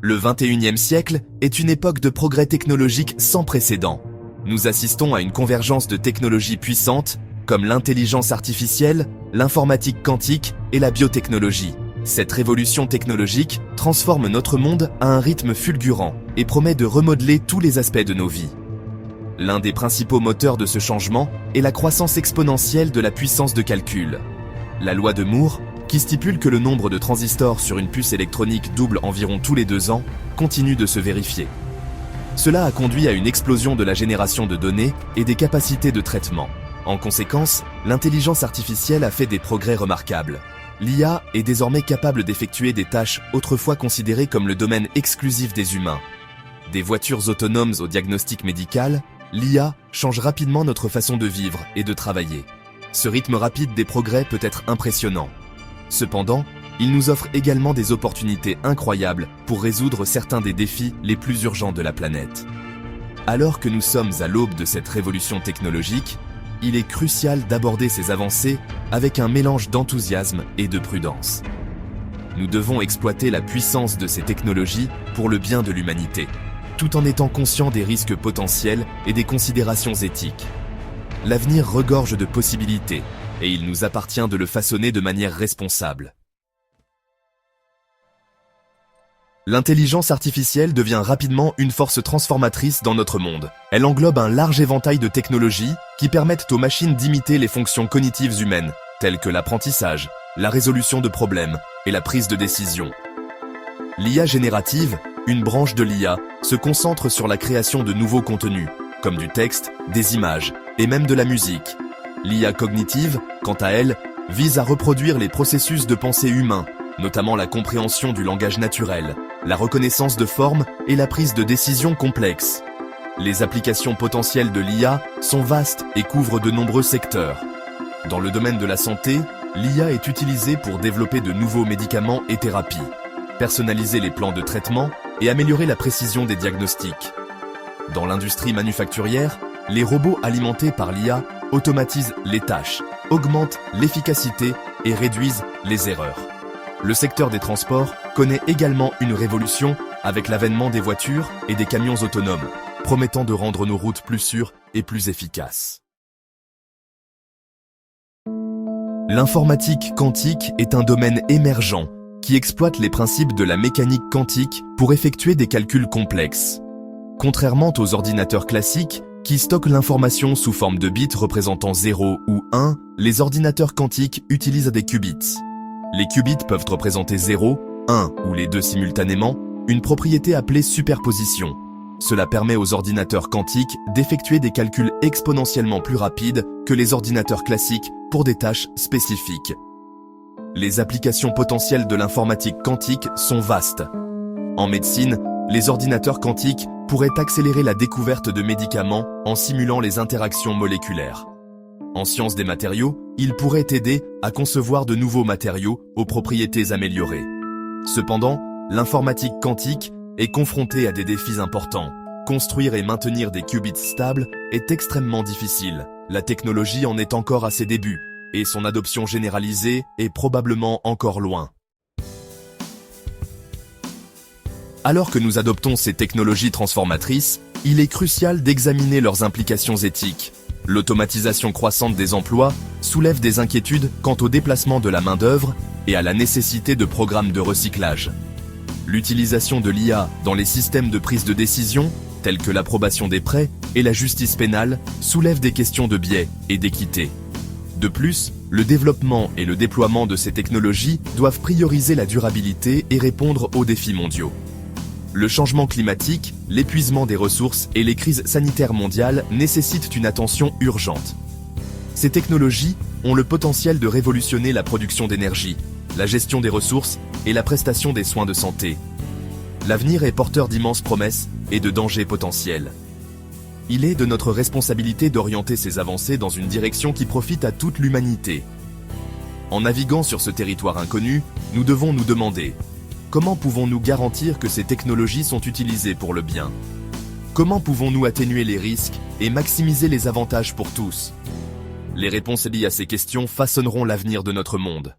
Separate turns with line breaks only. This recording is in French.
Le 21e siècle est une époque de progrès technologique sans précédent. Nous assistons à une convergence de technologies puissantes comme l'intelligence artificielle, l'informatique quantique et la biotechnologie. Cette révolution technologique transforme notre monde à un rythme fulgurant et promet de remodeler tous les aspects de nos vies. L'un des principaux moteurs de ce changement est la croissance exponentielle de la puissance de calcul. La loi de Moore, qui stipule que le nombre de transistors sur une puce électronique double environ tous les 2 ans, continue de se vérifier. Cela a conduit à une explosion de la génération de données et des capacités de traitement. En conséquence, l'intelligence artificielle a fait des progrès remarquables. L'IA est désormais capable d'effectuer des tâches autrefois considérées comme le domaine exclusif des humains. Des voitures autonomes au diagnostic médical, l'IA change rapidement notre façon de vivre et de travailler. Ce rythme rapide des progrès peut être impressionnant. Cependant, il nous offre également des opportunités incroyables pour résoudre certains des défis les plus urgents de la planète. Alors que nous sommes à l'aube de cette révolution technologique, il est crucial d'aborder ces avancées avec un mélange d'enthousiasme et de prudence. Nous devons exploiter la puissance de ces technologies pour le bien de l'humanité, tout en étant conscients des risques potentiels et des considérations éthiques. L'avenir regorge de possibilités, et il nous appartient de le façonner de manière responsable. L'intelligence artificielle devient rapidement une force transformatrice dans notre monde. Elle englobe un large éventail de technologies qui permettent aux machines d'imiter les fonctions cognitives humaines, telles que l'apprentissage, la résolution de problèmes et la prise de décision. L'IA générative, une branche de l'IA, se concentre sur la création de nouveaux contenus, comme du texte, des images et même de la musique. L'IA cognitive, quant à elle, vise à reproduire les processus de pensée humains, notamment la compréhension du langage naturel, la reconnaissance de formes et la prise de décisions complexes. Les applications potentielles de l'IA sont vastes et couvrent de nombreux secteurs. Dans le domaine de la santé, l'IA est utilisée pour développer de nouveaux médicaments et thérapies, personnaliser les plans de traitement et améliorer la précision des diagnostics. Dans l'industrie manufacturière, les robots alimentés par l'IA automatisent les tâches, augmentent l'efficacité et réduisent les erreurs. Le secteur des transports connaît également une révolution avec l'avènement des voitures et des camions autonomes, promettant de rendre nos routes plus sûres et plus efficaces. L'informatique quantique est un domaine émergent qui exploite les principes de la mécanique quantique pour effectuer des calculs complexes. Contrairement aux ordinateurs classiques, qui stockent l'information sous forme de bits représentant 0 ou 1, les ordinateurs quantiques utilisent des qubits. Les qubits peuvent représenter 0, 1 ou les deux simultanément, une propriété appelée superposition. Cela permet aux ordinateurs quantiques d'effectuer des calculs exponentiellement plus rapides que les ordinateurs classiques pour des tâches spécifiques. Les applications potentielles de l'informatique quantique sont vastes. En médecine, les ordinateurs quantiques pourraient accélérer la découverte de médicaments en simulant les interactions moléculaires. En sciences des matériaux, ils pourraient aider à concevoir de nouveaux matériaux aux propriétés améliorées. Cependant, l'informatique quantique est confrontée à des défis importants. Construire et maintenir des qubits stables est extrêmement difficile. La technologie en est encore à ses débuts, et son adoption généralisée est probablement encore loin. Alors que nous adoptons ces technologies transformatrices, il est crucial d'examiner leurs implications éthiques. L'automatisation croissante des emplois soulève des inquiétudes quant au déplacement de la main-d'œuvre et à la nécessité de programmes de recyclage. L'utilisation de l'IA dans les systèmes de prise de décision, tels que l'approbation des prêts et la justice pénale, soulève des questions de biais et d'équité. De plus, le développement et le déploiement de ces technologies doivent prioriser la durabilité et répondre aux défis mondiaux. Le changement climatique, l'épuisement des ressources et les crises sanitaires mondiales nécessitent une attention urgente. Ces technologies ont le potentiel de révolutionner la production d'énergie, la gestion des ressources et la prestation des soins de santé. L'avenir est porteur d'immenses promesses et de dangers potentiels. Il est de notre responsabilité d'orienter ces avancées dans une direction qui profite à toute l'humanité. En naviguant sur ce territoire inconnu, nous devons nous demander: comment pouvons-nous garantir que ces technologies sont utilisées pour le bien? Comment pouvons-nous atténuer les risques et maximiser les avantages pour tous? Les réponses liées à ces questions façonneront l'avenir de notre monde.